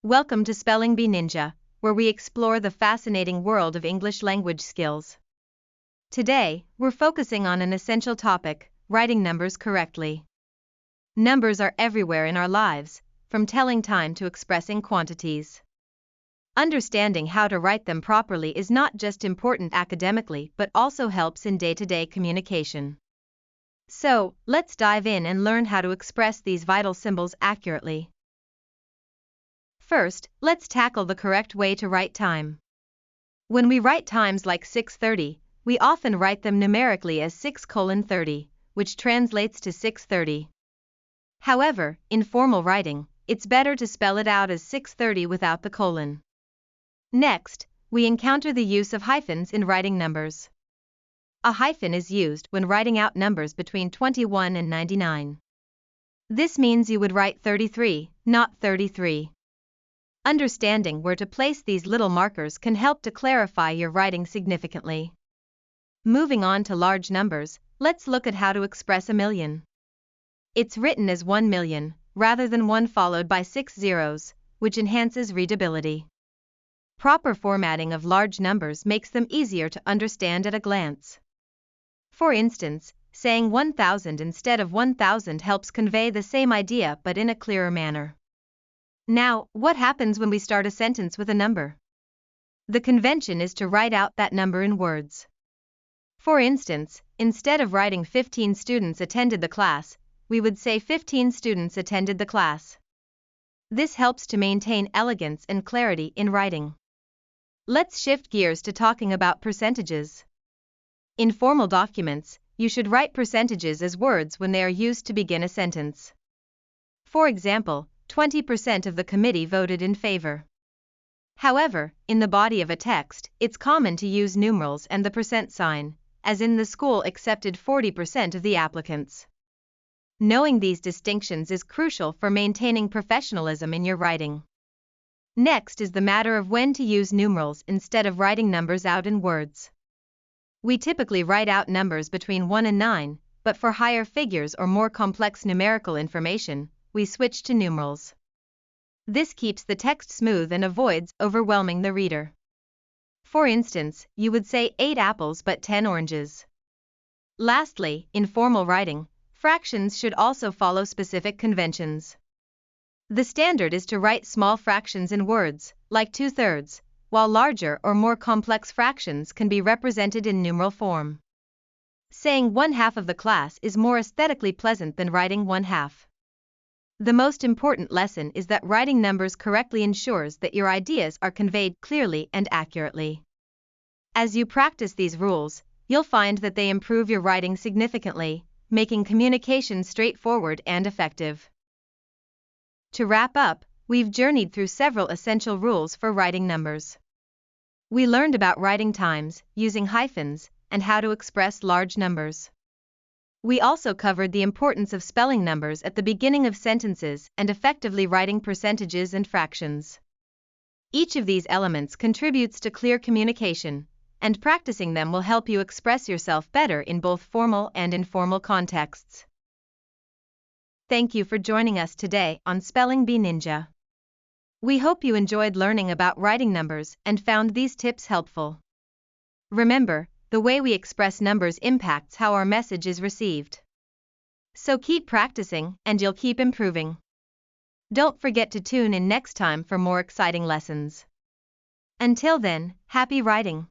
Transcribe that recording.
Welcome to Spelling Bee Ninja, where we explore the fascinating world of English language skills. Today, we're focusing on an essential topic: writing numbers correctly. Numbers are everywhere in our lives, from telling time to expressing quantities. Understanding how to write them properly is not just important academically but also helps in day-to-day communication. So, let's dive in and learn how to express these vital symbols accurately. First, let's tackle the correct way to write time. When we write times like 6:30, we often write them numerically as 6:30, which translates to 6:30. However, in formal writing, it's better to spell it out as 6:30 without the colon. Next, we encounter the use of hyphens in writing numbers. A hyphen is used when writing out numbers between 21 and 99. This means you would write 33, not 33. Understanding where to place these little markers can help to clarify your writing significantly. Moving on to large numbers, let's look at how to express a million. It's written as 1 million, rather than 1 followed by 6 zeros, which enhances readability. Proper formatting of large numbers makes them easier to understand at a glance. For instance, saying 1,000 instead of 1,000 helps convey the same idea but in a clearer manner. Now, what happens when we start a sentence with a number? The convention is to write out that number in words. For instance, instead of writing 15 students attended the class, we would say 15 students attended the class. This helps to maintain elegance and clarity in writing. Let's shift gears to talking about percentages. In formal documents, you should write percentages as words when they are used to begin a sentence. For example, 20% of the committee voted in favor. However, in the body of a text, it's common to use numerals and the percent sign, as in the school accepted 40% of the applicants. Knowing these distinctions is crucial for maintaining professionalism in your writing. Next is the matter of when to use numerals instead of writing numbers out in words. We typically write out numbers between 1 and 9, but for higher figures or more complex numerical information, we switch to numerals. This keeps the text smooth and avoids overwhelming the reader. For instance, you would say 8 apples but 10 oranges. Lastly, in formal writing, fractions should also follow specific conventions. The standard is to write small fractions in words, like 2/3, while larger or more complex fractions can be represented in numeral form. Saying 1/2 of the class is more aesthetically pleasant than writing 1/2. The most important lesson is that writing numbers correctly ensures that your ideas are conveyed clearly and accurately. As you practice these rules, you'll find that they improve your writing significantly, making communication straightforward and effective. To wrap up, we've journeyed through several essential rules for writing numbers. We learned about writing times, using hyphens, and how to express large numbers. We also covered the importance of spelling numbers at the beginning of sentences and effectively writing percentages and fractions. Each of these elements contributes to clear communication, and practicing them will help you express yourself better in both formal and informal contexts. Thank you for joining us today on Spelling Bee Ninja. We hope you enjoyed learning about writing numbers and found these tips helpful. Remember, the way we express numbers impacts how our message is received. So keep practicing and you'll keep improving. Don't forget to tune in next time for more exciting lessons. Until then, happy writing!